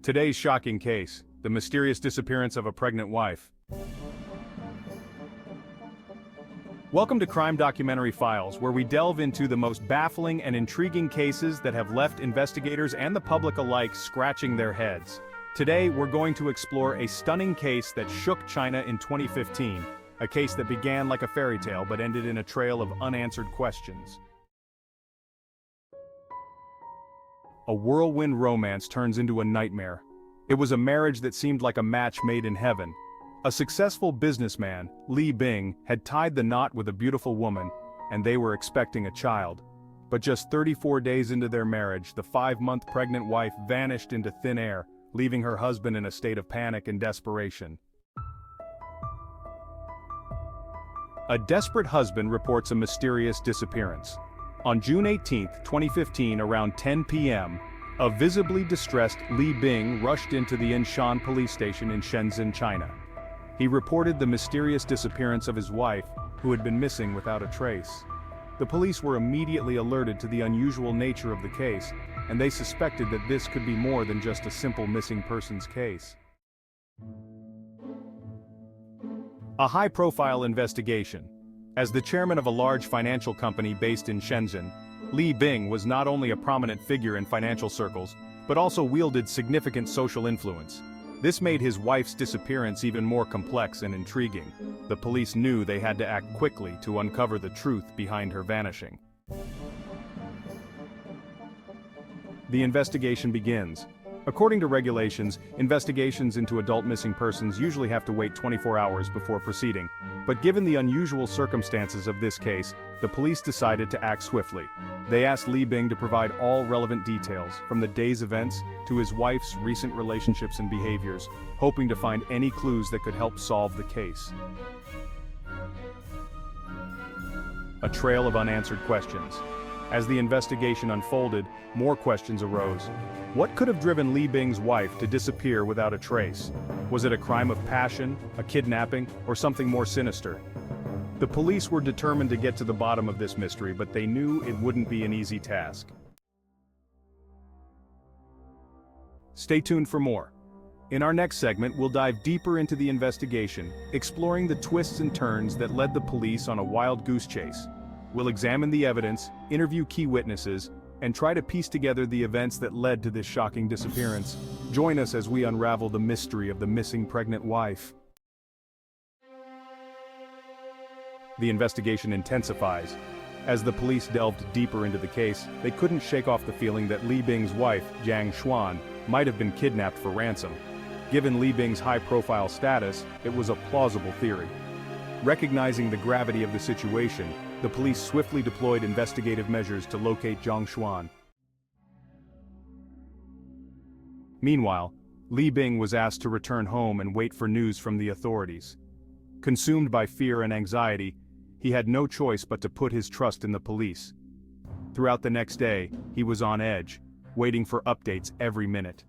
Today's shocking case, the mysterious disappearance of a pregnant wife. Welcome to Crime Documentary Files, where we delve into the most baffling and intriguing cases that have left investigators and the public alike scratching their heads. Today, we're going to explore a stunning case that shook China in 2015, a case that began like a fairy tale but ended in a trail of unanswered questions. A whirlwind romance turns into a nightmare. It was a marriage that seemed like a match made in heaven. A successful businessman, Li Bing, had tied the knot with a beautiful woman, and they were expecting a child. But just 34 days into their marriage, the 5-month pregnant wife vanished into thin air, leaving her husband in a state of panic and desperation. A desperate husband reports a mysterious disappearance. On June 18, 2015, around 10 p.m., a visibly distressed Li Bing rushed into the Yanshan police station in Shenzhen, China. He reported the mysterious disappearance of his wife, who had been missing without a trace. The police were immediately alerted to the unusual nature of the case, and they suspected that this could be more than just a simple missing persons case. A high-profile investigation. As the chairman of a large financial company based in Shenzhen, Li Bing was not only a prominent figure in financial circles, but also wielded significant social influence. This made his wife's disappearance even more complex and intriguing. The police knew they had to act quickly to uncover the truth behind her vanishing. The investigation begins. According to regulations, investigations into adult missing persons usually have to wait 24 hours before proceeding. But given the unusual circumstances of this case, the police decided to act swiftly. They asked Li Bing to provide all relevant details, from the day's events to his wife's recent relationships and behaviors, hoping to find any clues that could help solve the case. A trail of unanswered questions. As the investigation unfolded, more questions arose. What could have driven Li Bing's wife to disappear without a trace? Was it a crime of passion, a kidnapping, or something more sinister? The police were determined to get to the bottom of this mystery, but they knew it wouldn't be an easy task. Stay tuned for more. In our next segment, we'll dive deeper into the investigation, exploring the twists and turns that led the police on a wild goose chase. We'll examine the evidence, interview key witnesses, and try to piece together the events that led to this shocking disappearance. Join us as we unravel the mystery of the missing pregnant wife. The investigation intensifies. As the police delved deeper into the case, they couldn't shake off the feeling that Li Bing's wife, Jang Shuan, might have been kidnapped for ransom. Given Li Bing's high-profile status, it was a plausible theory. Recognizing the gravity of the situation, the police swiftly deployed investigative measures to locate Jang Shuan. Meanwhile, Li Bing was asked to return home and wait for news from the authorities. Consumed by fear and anxiety, he had no choice but to put his trust in the police. Throughout the next day, he was on edge, waiting for updates every minute.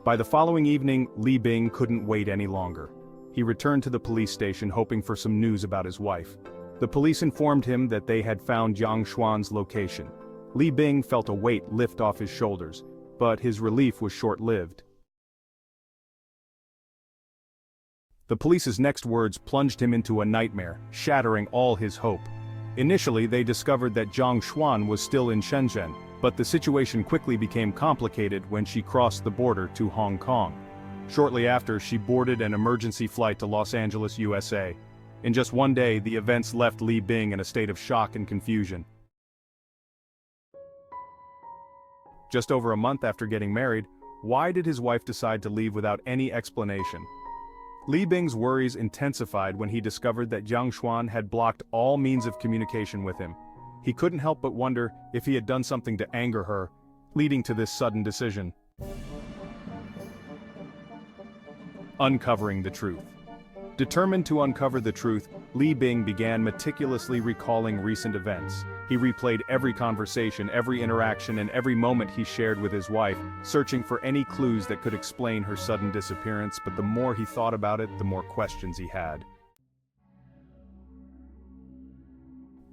By the following evening, Li Bing couldn't wait any longer. He returned to the police station hoping for some news about his wife. The police informed him that they had found Jang Shuan's location. Li Bing felt a weight lift off his shoulders, but his relief was short-lived. The police's next words plunged him into a nightmare, shattering all his hope. Initially, they discovered that Jang Shuan was still in Shenzhen, but the situation quickly became complicated when she crossed the border to Hong Kong. Shortly after, she boarded an emergency flight to Los Angeles, USA. In just one day, the events left Li Bing in a state of shock and confusion. Just over a month after getting married, why did his wife decide to leave without any explanation? Li Bing's worries intensified when he discovered that Jang Shuan had blocked all means of communication with him. He couldn't help but wonder if he had done something to anger her, leading to this sudden decision. Uncovering the truth. Determined to uncover the truth, Li Bing began meticulously recalling recent events. He replayed every conversation, every interaction, and every moment he shared with his wife, searching for any clues that could explain her sudden disappearance, but the more he thought about it, the more questions he had.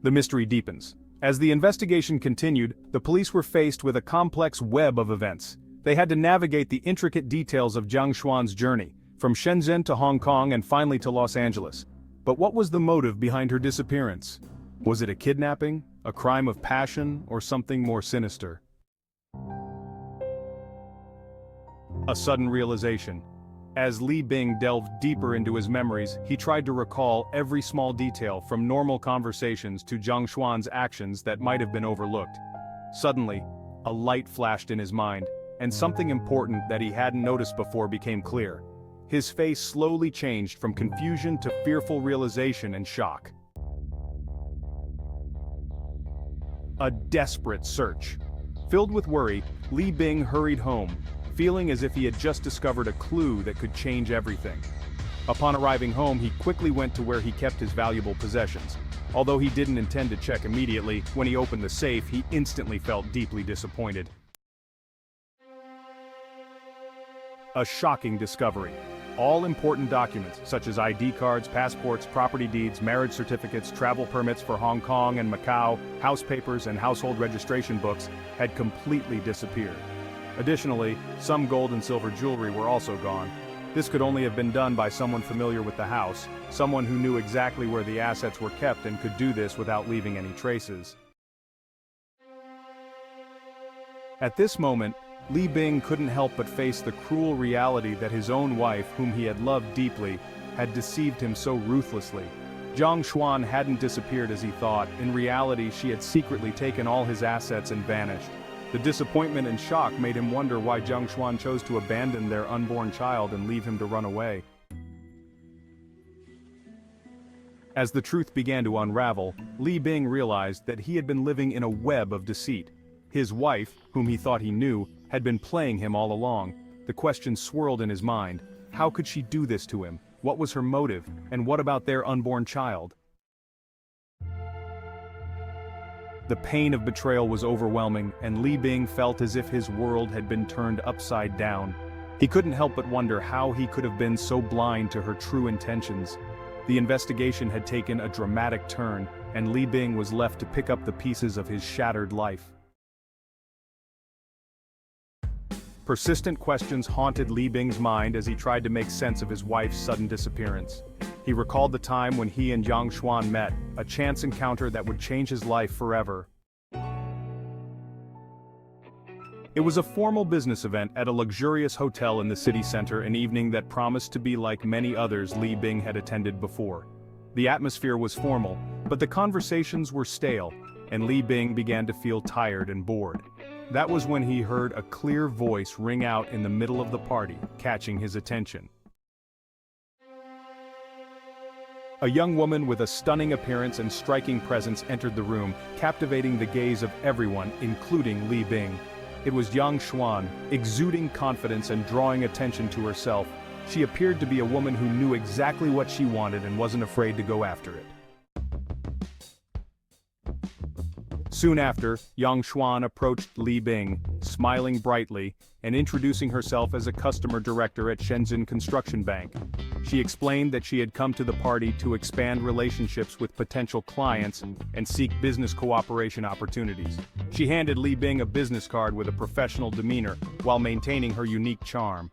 The mystery deepens. As the investigation continued, the police were faced with a complex web of events. They had to navigate the intricate details of Jang Shuan's journey, from Shenzhen to Hong Kong and finally to Los Angeles. But what was the motive behind her disappearance? Was it a kidnapping, a crime of passion, or something more sinister? A sudden realization. As Li Bing delved deeper into his memories, he tried to recall every small detail from normal conversations to Jang Shuan's actions that might have been overlooked. Suddenly, a light flashed in his mind, and something important that he hadn't noticed before became clear. His face slowly changed from confusion to fearful realization and shock. A desperate search. Filled with worry, Li Bing hurried home, feeling as if he had just discovered a clue that could change everything. Upon arriving home, he quickly went to where he kept his valuable possessions. Although he didn't intend to check immediately, when he opened the safe, he instantly felt deeply disappointed. A shocking discovery. All important documents, such as ID cards, passports, property deeds, marriage certificates, travel permits for Hong Kong and Macau, house papers and household registration books, had completely disappeared. Additionally, some gold and silver jewelry were also gone. This could only have been done by someone familiar with the house, someone who knew exactly where the assets were kept and could do this without leaving any traces. At this moment, Li Bing couldn't help but face the cruel reality that his own wife, whom he had loved deeply, had deceived him so ruthlessly. Jang Shuan hadn't disappeared as he thought. In reality, she had secretly taken all his assets and vanished. The disappointment and shock made him wonder why Jang Shuan chose to abandon their unborn child and leave him to run away. As the truth began to unravel, Li Bing realized that he had been living in a web of deceit. His wife, whom he thought he knew, had been playing him all along. The question swirled in his mind. How could she do this to him? What was her motive? And what about their unborn child? The pain of betrayal was overwhelming, and Li Bing felt as if his world had been turned upside down. He couldn't help but wonder how he could have been so blind to her true intentions. The investigation had taken a dramatic turn, and Li Bing was left to pick up the pieces of his shattered life. Persistent questions haunted Li Bing's mind as he tried to make sense of his wife's sudden disappearance. He recalled the time when he and Jang Shuan met, a chance encounter that would change his life forever. It was a formal business event at a luxurious hotel in the city center, an evening that promised to be like many others Li Bing had attended before. The atmosphere was formal, but the conversations were stale, and Li Bing began to feel tired and bored. That was when he heard a clear voice ring out in the middle of the party, catching his attention. A young woman with a stunning appearance and striking presence entered the room, captivating the gaze of everyone, including Li Bing. It was Jang Shuan, exuding confidence and drawing attention to herself. She appeared to be a woman who knew exactly what she wanted and wasn't afraid to go after it. Soon after, Jang Shuan approached Li Bing, smiling brightly, and introducing herself as a customer director at Shenzhen Construction Bank. She explained that she had come to the party to expand relationships with potential clients and seek business cooperation opportunities. She handed Li Bing a business card with a professional demeanor, while maintaining her unique charm.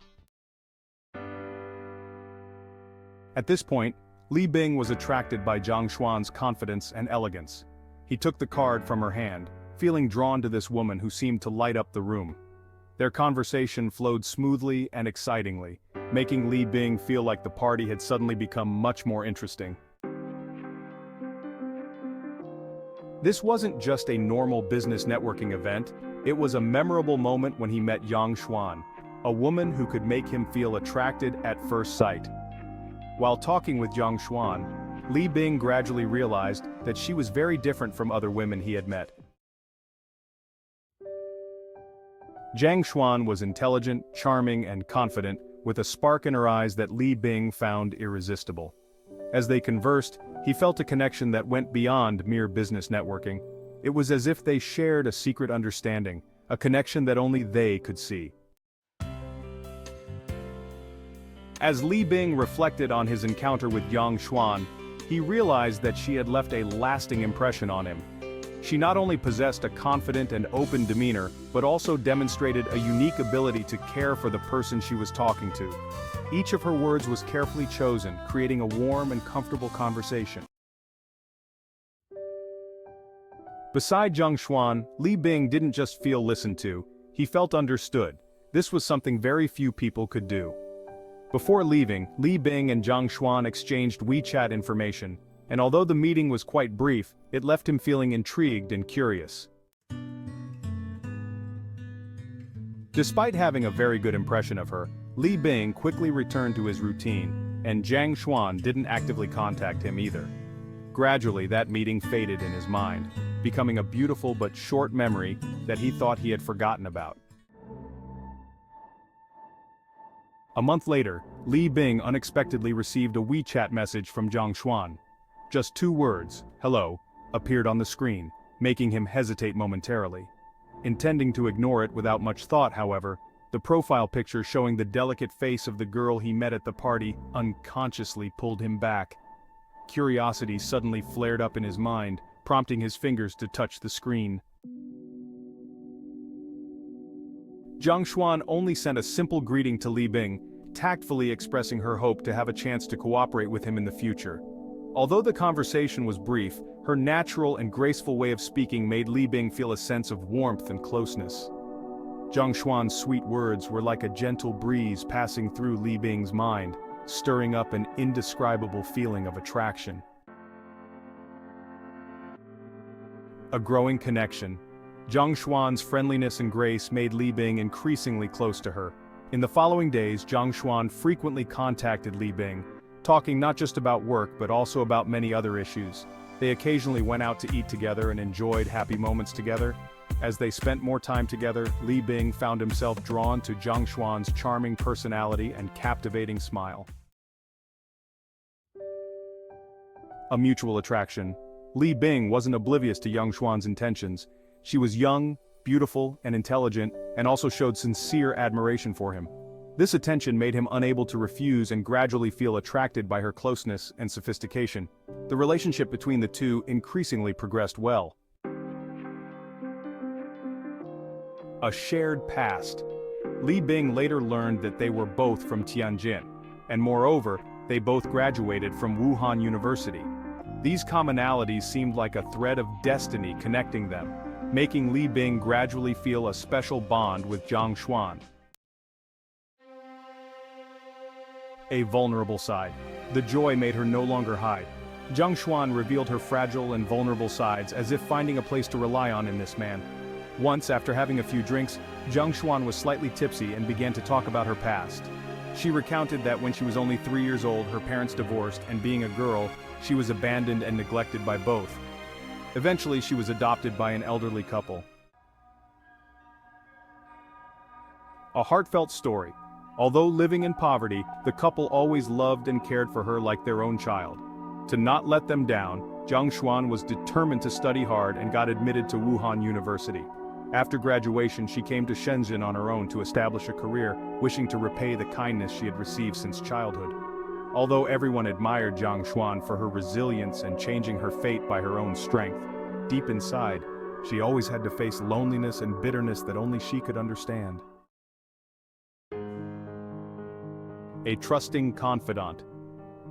At this point, Li Bing was attracted by Jang Shuan's confidence and elegance. He took the card from her hand, feeling drawn to this woman who seemed to light up the room. Their conversation flowed smoothly and excitingly, making Li Bing feel like the party had suddenly become much more interesting. This wasn't just a normal business networking event, it was a memorable moment when he met Jang Shuan, a woman who could make him feel attracted at first sight. While talking with Jang Shuan, Li Bing gradually realized that she was very different from other women he had met. Jang Shuan was intelligent, charming, and confident, with a spark in her eyes that Li Bing found irresistible. As they conversed, he felt a connection that went beyond mere business networking. It was as if they shared a secret understanding, a connection that only they could see. As Li Bing reflected on his encounter with Jang Shuan, he realized that she had left a lasting impression on him. She not only possessed a confident and open demeanor, but also demonstrated a unique ability to care for the person she was talking to. Each of her words was carefully chosen, creating a warm and comfortable conversation. Beside Jang Shuan, Li Bing didn't just feel listened to, he felt understood. This was something very few people could do. Before leaving, Li Bing and Jang Shuan exchanged WeChat information, and although the meeting was quite brief, it left him feeling intrigued and curious. Despite having a very good impression of her, Li Bing quickly returned to his routine, and Jang Shuan didn't actively contact him either. Gradually, that meeting faded in his mind, becoming a beautiful but short memory that he thought he had forgotten about. A month later, Li Bing unexpectedly received a WeChat message from Jang Shuan. Just 2 words, "hello," appeared on the screen, making him hesitate momentarily. Intending to ignore it without much thought, however, the profile picture showing the delicate face of the girl he met at the party unconsciously pulled him back. Curiosity suddenly flared up in his mind, prompting his fingers to touch the screen. Jang Shuan only sent a simple greeting to Li Bing, tactfully expressing her hope to have a chance to cooperate with him in the future. Although the conversation was brief, her natural and graceful way of speaking made Li Bing feel a sense of warmth and closeness. Jang Shuan's sweet words were like a gentle breeze passing through Li Bing's mind, stirring up an indescribable feeling of attraction. A growing connection. Jang Shuan's friendliness and grace made Li Bing increasingly close to her. In the following days, Jang Shuan frequently contacted Li Bing, talking not just about work but also about many other issues. They occasionally went out to eat together and enjoyed happy moments together. As they spent more time together, Li Bing found himself drawn to Jang Shuan's charming personality and captivating smile. A mutual attraction. Li Bing wasn't oblivious to Jang Shuan's intentions. She was young, beautiful, and intelligent, and also showed sincere admiration for him. This attention made him unable to refuse and gradually feel attracted by her closeness and sophistication. The relationship between the two increasingly progressed well. A shared past. Li Bing later learned that they were both from Tianjin, and moreover, they both graduated from Wuhan University. These commonalities seemed like a thread of destiny connecting them, making Li Bing gradually feel a special bond with Jang Shuan. A vulnerable side. The joy made her no longer hide. Jang Shuan revealed her fragile and vulnerable sides as if finding a place to rely on in this man. Once, after having a few drinks, Jang Shuan was slightly tipsy and began to talk about her past. She recounted that when she was only 3 years old, her parents divorced, and being a girl, she was abandoned and neglected by both. Eventually, she was adopted by an elderly couple. A heartfelt story. Although living in poverty, the couple always loved and cared for her like their own child. To not let them down, Jang Shuan was determined to study hard and got admitted to Wuhan University. After graduation, she came to Shenzhen on her own to establish a career, wishing to repay the kindness she had received since childhood. Although everyone admired Jang Shuan for her resilience and changing her fate by her own strength, deep inside, she always had to face loneliness and bitterness that only she could understand. A trusting confidant.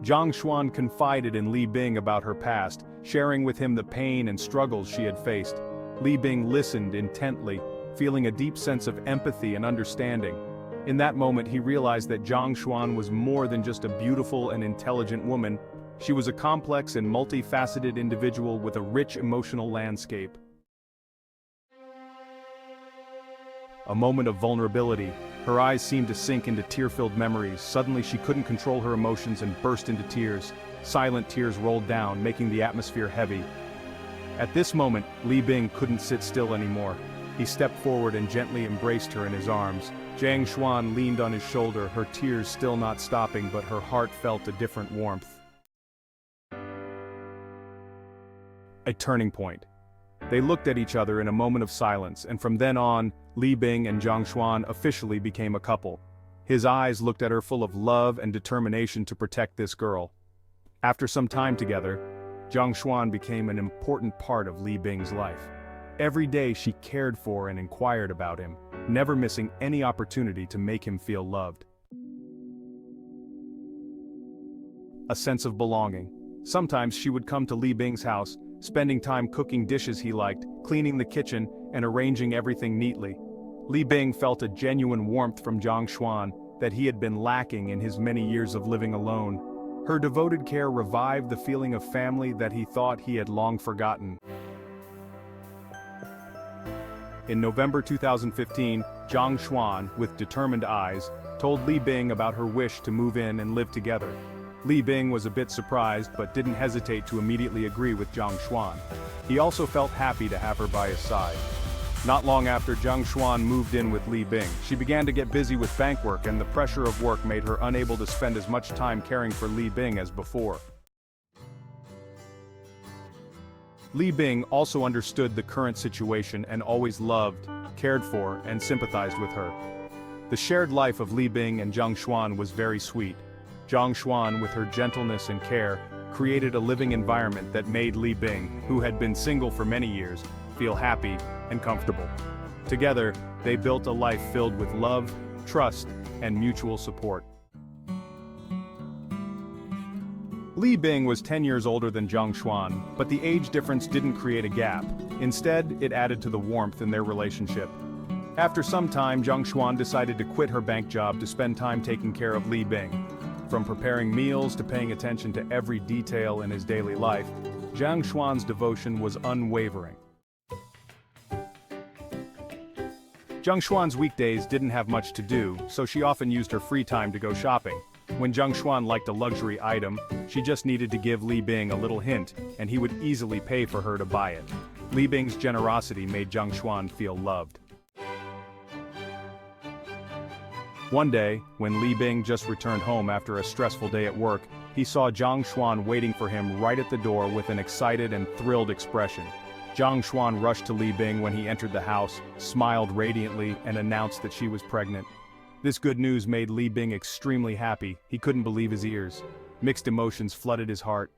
Jang Shuan confided in Li Bing about her past, sharing with him the pain and struggles she had faced. Li Bing listened intently, feeling a deep sense of empathy and understanding. In that moment, he realized that Jang Shuan was more than just a beautiful and intelligent woman. She was a complex and multifaceted individual with a rich emotional landscape. A moment of vulnerability. Her eyes seemed to sink into tear-filled memories. Suddenly she couldn't control her emotions and burst into tears. Silent tears rolled down, making the atmosphere heavy. At this moment, Li Bing couldn't sit still anymore. He stepped forward and gently embraced her in his arms. Jang Shuan leaned on his shoulder, her tears still not stopping, but her heart felt a different warmth. A turning point. They looked at each other in a moment of silence, and from then on, Li Bing and Jang Shuan officially became a couple. His eyes looked at her full of love and determination to protect this girl. After some time together, Jang Shuan became an important part of Li Bing's life. Every day she cared for and inquired about him, never missing any opportunity to make him feel loved. A sense of belonging. Sometimes she would come to Li Bing's house, spending time cooking dishes he liked, cleaning the kitchen, and arranging everything neatly. Li Bing felt a genuine warmth from Jang Shuan that he had been lacking in his many years of living alone. Her devoted care revived the feeling of family that he thought he had long forgotten. In November 2015, Jang Shuan, with determined eyes, told Li Bing about her wish to move in and live together. Li Bing was a bit surprised but didn't hesitate to immediately agree with Jang Shuan. He also felt happy to have her by his side. Not long after Jang Shuan moved in with Li Bing, she began to get busy with bank work, and the pressure of work made her unable to spend as much time caring for Li Bing as before. Li Bing also understood the current situation and always loved, cared for, and sympathized with her. The shared life of Li Bing and Jang Shuan was very sweet. Jang Shuan, with her gentleness and care, created a living environment that made Li Bing, who had been single for many years, feel happy and comfortable. Together, they built a life filled with love, trust, and mutual support. Li Bing was 10 years older than Jang Shuan, but the age difference didn't create a gap. Instead, it added to the warmth in their relationship. After some time, Jang Shuan decided to quit her bank job to spend time taking care of Li Bing. From preparing meals to paying attention to every detail in his daily life, Jang Shuan's devotion was unwavering. Jang Shuan's weekdays didn't have much to do, so she often used her free time to go shopping. When Jang Shuan liked a luxury item, she just needed to give Li Bing a little hint, and he would easily pay for her to buy it. Li Bing's generosity made Jang Shuan feel loved. One day, when Li Bing just returned home after a stressful day at work, he saw Jang Shuan waiting for him right at the door with an excited and thrilled expression. Jang Shuan rushed to Li Bing when he entered the house, smiled radiantly, and announced that she was pregnant. This good news made Li Bing extremely happy. He couldn't believe his ears. Mixed emotions flooded his heart.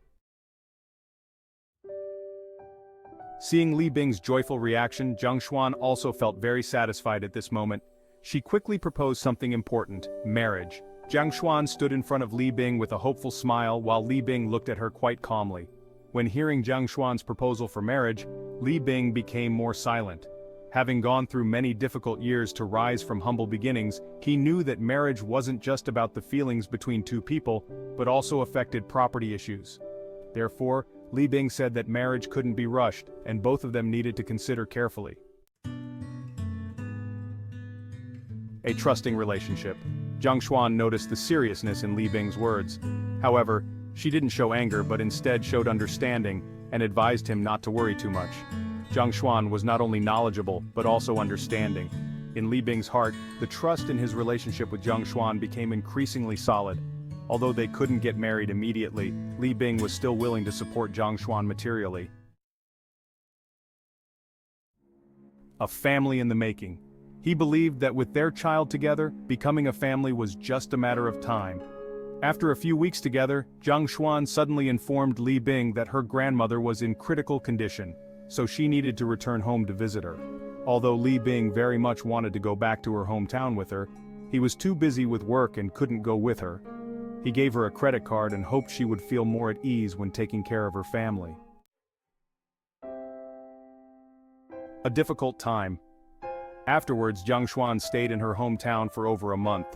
Seeing Li Bing's joyful reaction, Jang Shuan also felt very satisfied at this moment. She quickly proposed something important: marriage. Jang Shuan stood in front of Li Bing with a hopeful smile while Li Bing looked at her quite calmly. When hearing Jang Shuan's proposal for marriage, Li Bing became more silent. Having gone through many difficult years to rise from humble beginnings, he knew that marriage wasn't just about the feelings between two people, but also affected property issues. Therefore, Li Bing said that marriage couldn't be rushed, and both of them needed to consider carefully. A trusting relationship. Jang Shuan noticed the seriousness in Li Bing's words. However, she didn't show anger but instead showed understanding and advised him not to worry too much. Jang Shuan was not only knowledgeable but also understanding. In Li Bing's heart, the trust in his relationship with Jang Shuan became increasingly solid. Although they couldn't get married immediately, Li Bing was still willing to support Jang Shuan materially. A family in the making. He believed that with their child together, becoming a family was just a matter of time. After a few weeks together, Jang Shuan suddenly informed Li Bing that her grandmother was in critical condition, so she needed to return home to visit her. Although Li Bing very much wanted to go back to her hometown with her, he was too busy with work and couldn't go with her. He gave her a credit card and hoped she would feel more at ease when taking care of her family. A difficult time. Afterwards, Jang Shuan stayed in her hometown for over a month.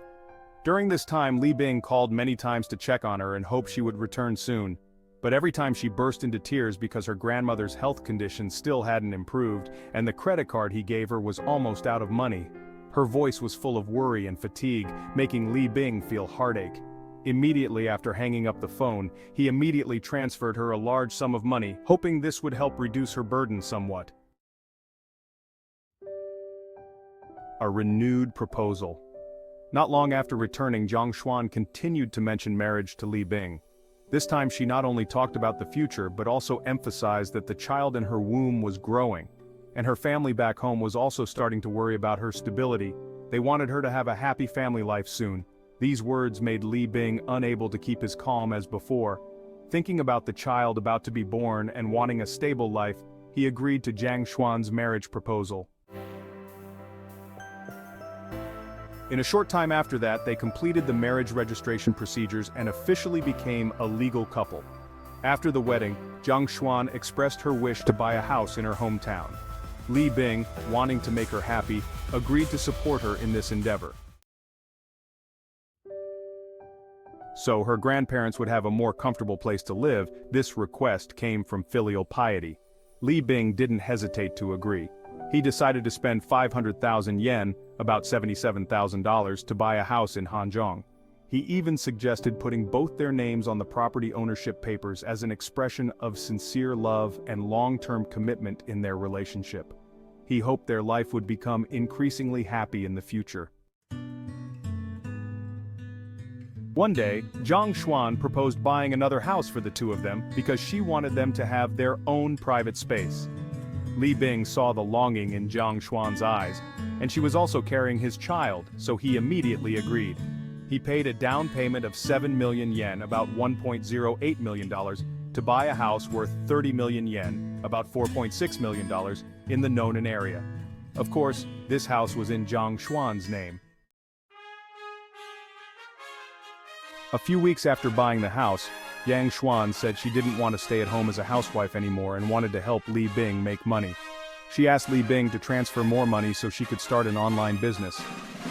During this time, Li Bing called many times to check on her and hoped she would return soon. But every time she burst into tears because her grandmother's health condition still hadn't improved, and the credit card he gave her was almost out of money. Her voice was full of worry and fatigue, making Li Bing feel heartache. Immediately after hanging up the phone, he immediately transferred her a large sum of money, hoping this would help reduce her burden somewhat. A renewed proposal. Not long after returning, Jang Shuan continued to mention marriage to Li Bing. This time she not only talked about the future but also emphasized that the child in her womb was growing, and her family back home was also starting to worry about her stability. They wanted her to have a happy family life soon. These words made Li Bing unable to keep his calm as before. Thinking about the child about to be born and wanting a stable life, he agreed to Jang Shuan's marriage proposal. In a short time after that, they completed the marriage registration procedures and officially became a legal couple. After the wedding, Jang Shuan expressed her wish to buy a house in her hometown. Li Bing, wanting to make her happy, agreed to support her in this endeavor. So her grandparents would have a more comfortable place to live. This request came from filial piety. Li Bing didn't hesitate to agree. He decided to spend 500,000 yen, about $77,000, to buy a house in Hanzhong. He even suggested putting both their names on the property ownership papers as an expression of sincere love and long-term commitment in their relationship. He hoped their life would become increasingly happy in the future. One day, Jang Shuan proposed buying another house for the two of them because she wanted them to have their own private space. Li Bing saw the longing in Jang Shuan's eyes, and she was also carrying his child, so he immediately agreed. He paid a down payment of 7 million yen, about $1.08 million, to buy a house worth 30 million yen, about $4.6 million, in the Nonan area. Of course, this house was in Jang Shuan's name. A few weeks after buying the house, Jang Shuan said she didn't want to stay at home as a housewife anymore and wanted to help Li Bing make money. She asked Li Bing to transfer more money so she could start an online business.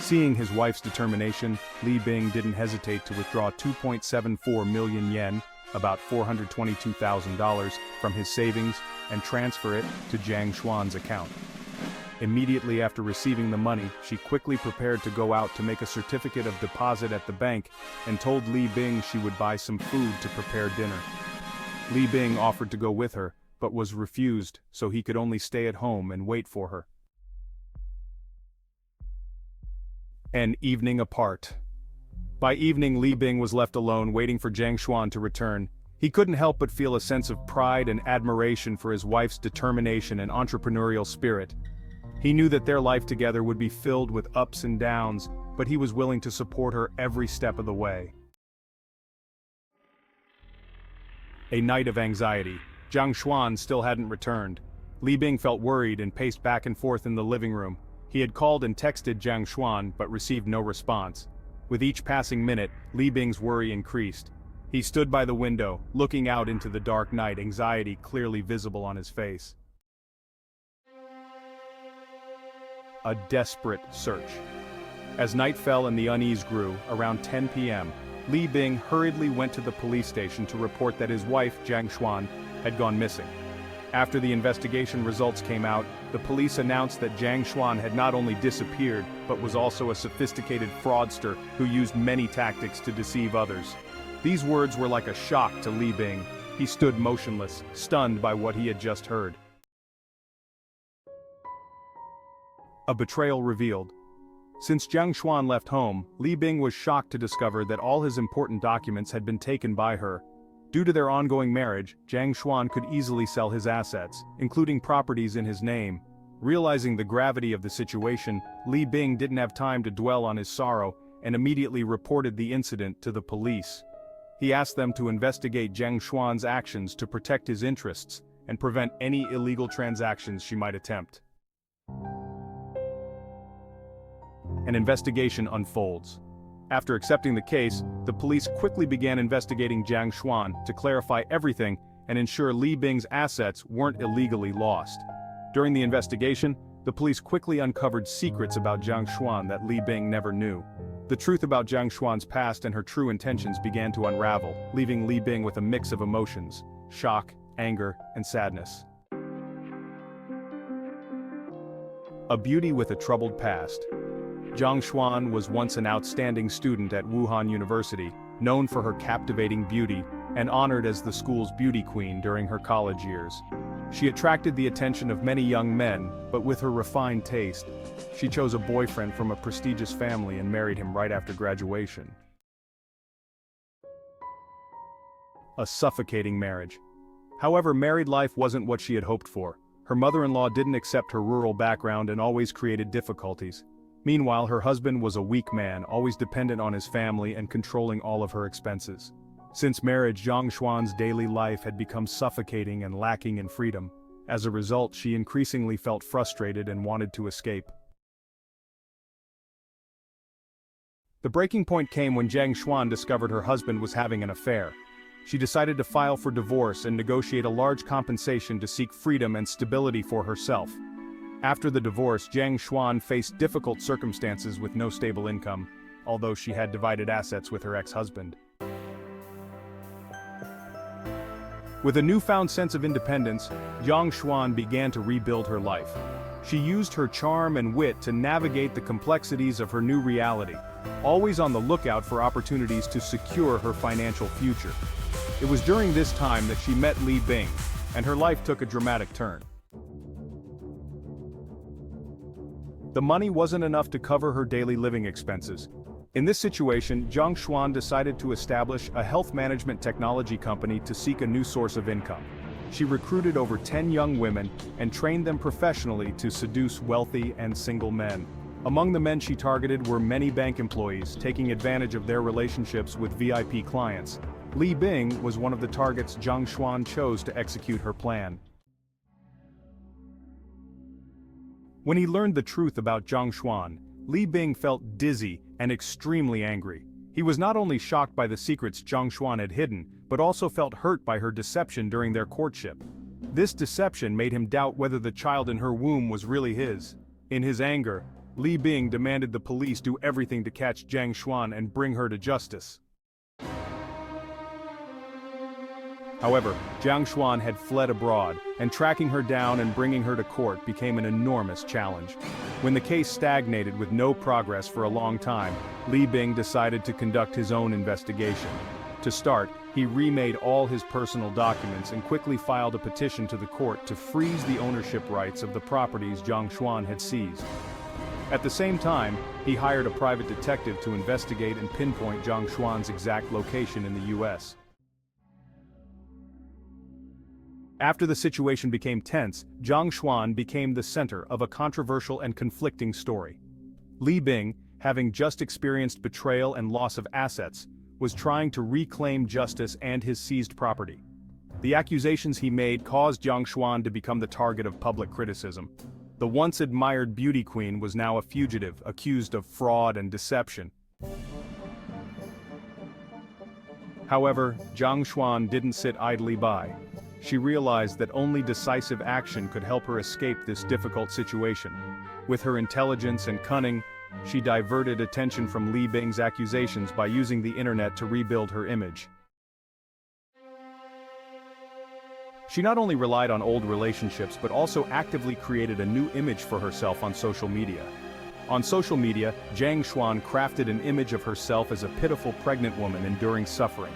Seeing his wife's determination, Li Bing didn't hesitate to withdraw 2.74 million yen, about $422,000, from his savings and transfer it to Jang Shuan's account. Immediately after receiving the money, she quickly prepared to go out to make a certificate of deposit at the bank and told Li Bing she would buy some food to prepare dinner. Li Bing offered to go with her, but was refused, so he could only stay at home and wait for her. An evening apart. By evening, Li Bing was left alone waiting for Jang Shuan to return. He couldn't help but feel a sense of pride and admiration for his wife's determination and entrepreneurial spirit. He knew that their life together would be filled with ups and downs, but he was willing to support her every step of the way. A night of anxiety. Jang Shuan still hadn't returned. Li Bing felt worried and paced back and forth in the living room. He had called and texted Jang Shuan but received no response. With each passing minute, Li Bing's worry increased. He stood by the window, looking out into the dark night, anxiety clearly visible on his face. A desperate search. As night fell and the unease grew, around 10 p.m., Li Bing hurriedly went to the police station to report that his wife, Jang Shuan, had gone missing. After the investigation results came out, the police announced that Jang Shuan had not only disappeared, but was also a sophisticated fraudster who used many tactics to deceive others. These words were like a shock to Li Bing. He stood motionless, stunned by what he had just heard. A betrayal revealed. Since Jang Shuan left home, Li Bing was shocked to discover that all his important documents had been taken by her. Due to their ongoing marriage, Jang Shuan could easily sell his assets, including properties in his name. Realizing the gravity of the situation, Li Bing didn't have time to dwell on his sorrow and immediately reported the incident to the police. He asked them to investigate Jang Shuan's actions to protect his interests and prevent any illegal transactions she might attempt. An investigation unfolds. After accepting the case, the police quickly began investigating Jang Shuan to clarify everything and ensure Li Bing's assets weren't illegally lost. During the investigation, the police quickly uncovered secrets about Jang Shuan that Li Bing never knew. The truth about Jang Shuan's past and her true intentions began to unravel, leaving Li Bing with a mix of emotions: shock, anger, and sadness. A beauty with a troubled past. Jang Shuan was once an outstanding student at Wuhan University, known for her captivating beauty, and honored as the school's beauty queen during her college years. She attracted the attention of many young men, but with her refined taste, she chose a boyfriend from a prestigious family and married him right after graduation. A suffocating marriage. However, married life wasn't what she had hoped for. Her mother-in-law didn't accept her rural background and always created difficulties. Meanwhile, her husband was a weak man, always dependent on his family and controlling all of her expenses. Since marriage, Jang Shuan's daily life had become suffocating and lacking in freedom. As a result, she increasingly felt frustrated and wanted to escape. The breaking point came when Jang Shuan discovered her husband was having an affair. She decided to file for divorce and negotiate a large compensation to seek freedom and stability for herself. After the divorce, Jang Shuan faced difficult circumstances with no stable income, although she had divided assets with her ex-husband. With a newfound sense of independence, Jang Shuan began to rebuild her life. She used her charm and wit to navigate the complexities of her new reality, always on the lookout for opportunities to secure her financial future. It was during this time that she met Li Bing, and her life took a dramatic turn. The money wasn't enough to cover her daily living expenses. In this situation, Jang Shuan decided to establish a health management technology company to seek a new source of income. She recruited over 10 young women and trained them professionally to seduce wealthy and single men. Among the men she targeted were many bank employees, taking advantage of their relationships with VIP clients. Li Bing was one of the targets Jang Shuan chose to execute her plan. When he learned the truth about Jang Shuan, Li Bing felt dizzy and extremely angry. He was not only shocked by the secrets Jang Shuan had hidden, but also felt hurt by her deception during their courtship. This deception made him doubt whether the child in her womb was really his. In his anger, Li Bing demanded the police do everything to catch Jang Shuan and bring her to justice. However, Jang Shuan had fled abroad, and tracking her down and bringing her to court became an enormous challenge. When the case stagnated with no progress for a long time, Li Bing decided to conduct his own investigation. To start, he remade all his personal documents and quickly filed a petition to the court to freeze the ownership rights of the properties Jang Shuan had seized. At the same time, he hired a private detective to investigate and pinpoint Jang Shuan's exact location in the US. After the situation became tense, Jang Shuan became the center of a controversial and conflicting story. Li Bing, having just experienced betrayal and loss of assets, was trying to reclaim justice and his seized property. The accusations he made caused Jang Shuan to become the target of public criticism. The once admired beauty queen was now a fugitive, accused of fraud and deception. However, Jang Shuan didn't sit idly by. She realized that only decisive action could help her escape this difficult situation. With her intelligence and cunning, she diverted attention from Li Bing's accusations by using the internet to rebuild her image. She not only relied on old relationships but also actively created a new image for herself on social media. On social media, Jang Shuan crafted an image of herself as a pitiful pregnant woman enduring suffering.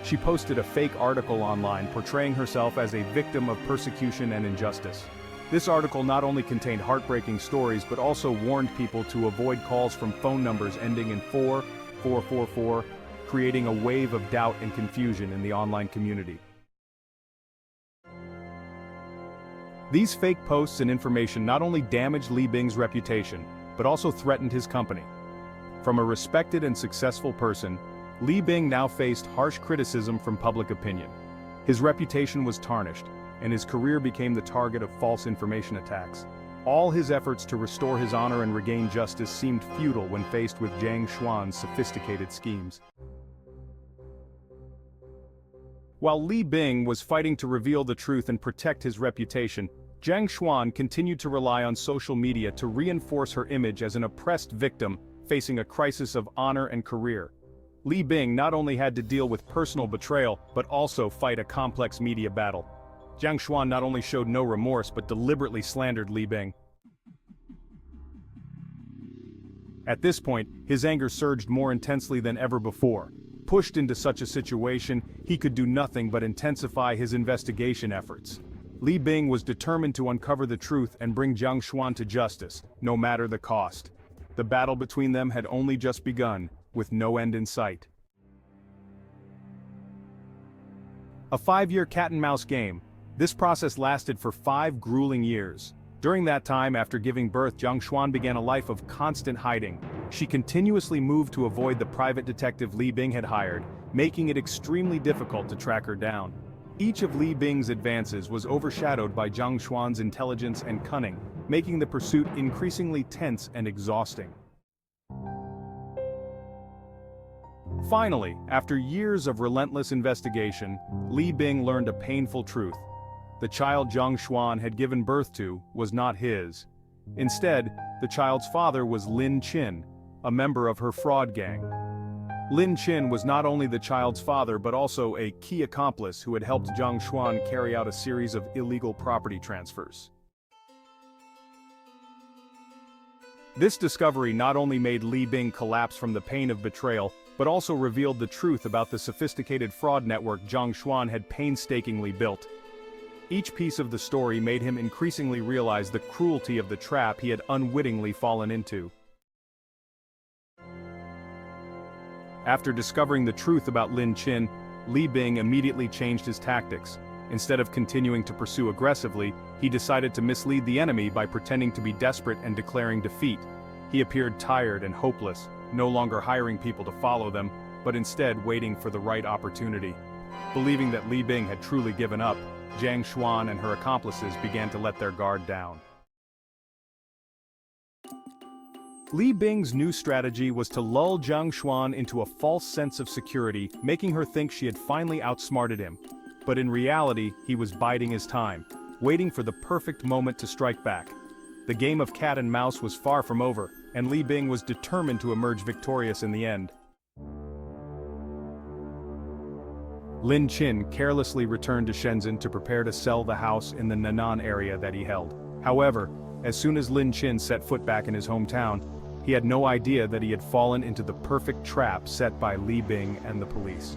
She posted a fake article online portraying herself as a victim of persecution and injustice. This article not only contained heartbreaking stories but also warned people to avoid calls from phone numbers ending in 4444, creating a wave of doubt and confusion in the online community. These fake posts and information not only damaged Li Bing's reputation, but also threatened his company. From a respected and successful person, Li Bing now faced harsh criticism from public opinion. His reputation was tarnished, and his career became the target of false information attacks. All his efforts to restore his honor and regain justice seemed futile when faced with Jang Shuan's sophisticated schemes. While Li Bing was fighting to reveal the truth and protect his reputation, Jang Shuan continued to rely on social media to reinforce her image as an oppressed victim facing a crisis of honor and career. Li Bing not only had to deal with personal betrayal, but also fight a complex media battle. Jang Shuan not only showed no remorse but deliberately slandered Li Bing. At this point, his anger surged more intensely than ever before. Pushed into such a situation, he could do nothing but intensify his investigation efforts. Li Bing was determined to uncover the truth and bring Jang Shuan to justice, no matter the cost. The battle between them had only just begun, with no end in sight. A 5-year cat-and-mouse game. This process lasted for 5 grueling years. During that time, after giving birth, Jang Shuan began a life of constant hiding. She continuously moved to avoid the private detective Li Bing had hired, making it extremely difficult to track her down. Each of Li Bing's advances was overshadowed by Jang Shuan's intelligence and cunning, making the pursuit increasingly tense and exhausting. Finally, after years of relentless investigation, Li Bing learned a painful truth. The child Jang Shuan had given birth to was not his. Instead, the child's father was Lin Qin, a member of her fraud gang. Lin Qin was not only the child's father but also a key accomplice who had helped Jang Shuan carry out a series of illegal property transfers. This discovery not only made Li Bing collapse from the pain of betrayal, but also revealed the truth about the sophisticated fraud network Jang Shuan had painstakingly built. Each piece of the story made him increasingly realize the cruelty of the trap he had unwittingly fallen into. After discovering the truth about Lin Qin, Li Bing immediately changed his tactics. Instead of continuing to pursue aggressively, he decided to mislead the enemy by pretending to be desperate and declaring defeat. He appeared tired and hopeless, no longer hiring people to follow them, but instead waiting for the right opportunity. Believing that Li Bing had truly given up, Jang Shuan and her accomplices began to let their guard down. Li Bing's new strategy was to lull Jang Shuan into a false sense of security, making her think she had finally outsmarted him. But in reality, he was biding his time, waiting for the perfect moment to strike back. The game of cat and mouse was far from over, and Li Bing was determined to emerge victorious in the end. Lin Qin carelessly returned to Shenzhen to prepare to sell the house in the Nan'an area that he held. However, as soon as Lin Qin set foot back in his hometown, he had no idea that he had fallen into the perfect trap set by Li Bing and the police.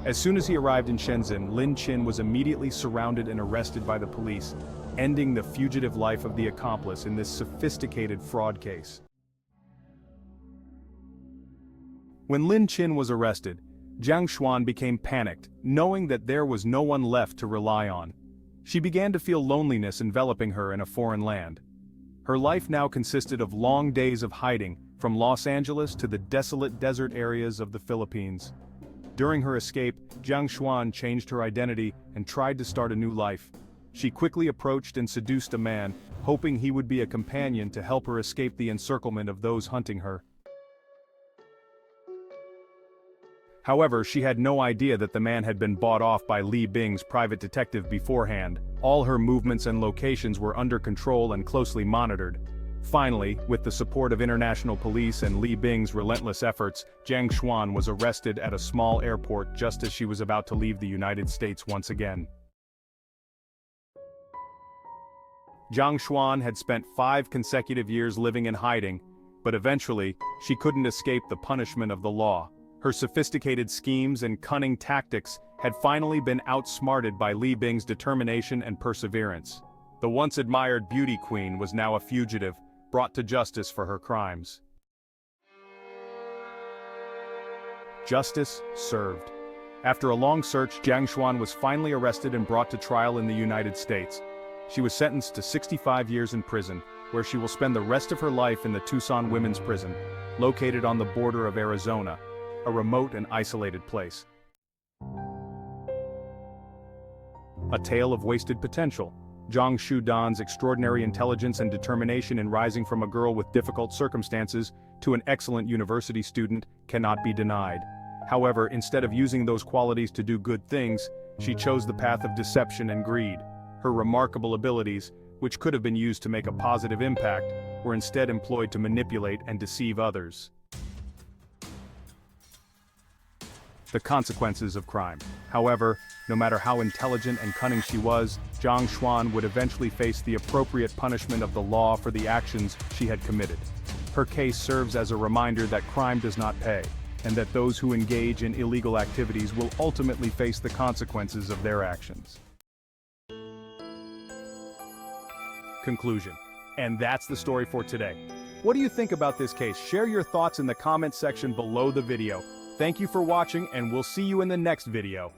As soon as he arrived in Shenzhen, Lin Qin was immediately surrounded and arrested by the police, ending the fugitive life of the accomplice in this sophisticated fraud case. When Lin Qin was arrested, Jang Shuan became panicked, knowing that there was no one left to rely on. She began to feel loneliness enveloping her in a foreign land. Her life now consisted of long days of hiding, from Los Angeles to the desolate desert areas of the Philippines. During her escape, Jang Shuan changed her identity and tried to start a new life. She quickly approached and seduced a man, hoping he would be a companion to help her escape the encirclement of those hunting her. However, she had no idea that the man had been bought off by Li Bing's private detective beforehand. All her movements and locations were under control and closely monitored. Finally, with the support of international police and Li Bing's relentless efforts, Jang Shuan was arrested at a small airport just as she was about to leave the United States once again. Jang Shuan had spent 5 consecutive years living in hiding, but eventually, she couldn't escape the punishment of the law. Her sophisticated schemes and cunning tactics had finally been outsmarted by Li Bing's determination and perseverance. The once admired beauty queen was now a fugitive, brought to justice for her crimes. Justice served. After a long search, Jang Shuan was finally arrested and brought to trial in the United States. She was sentenced to 65 years in prison, where she will spend the rest of her life in the Tucson Women's Prison, located on the border of Arizona, a remote and isolated place. A tale of wasted potential. Jang Shuan's extraordinary intelligence and determination in rising from a girl with difficult circumstances to an excellent university student cannot be denied. However, instead of using those qualities to do good things, she chose the path of deception and greed. Her remarkable abilities, which could have been used to make a positive impact, were instead employed to manipulate and deceive others. The consequences of crime. However, no matter how intelligent and cunning she was, Jang Shuan would eventually face the appropriate punishment of the law for the actions she had committed. Her case serves as a reminder that crime does not pay, and that those who engage in illegal activities will ultimately face the consequences of their actions. Conclusion. And that's the story for today. What do you think about this case? Share your thoughts in the comment section below the video. Thank you for watching, and we'll see you in the next video.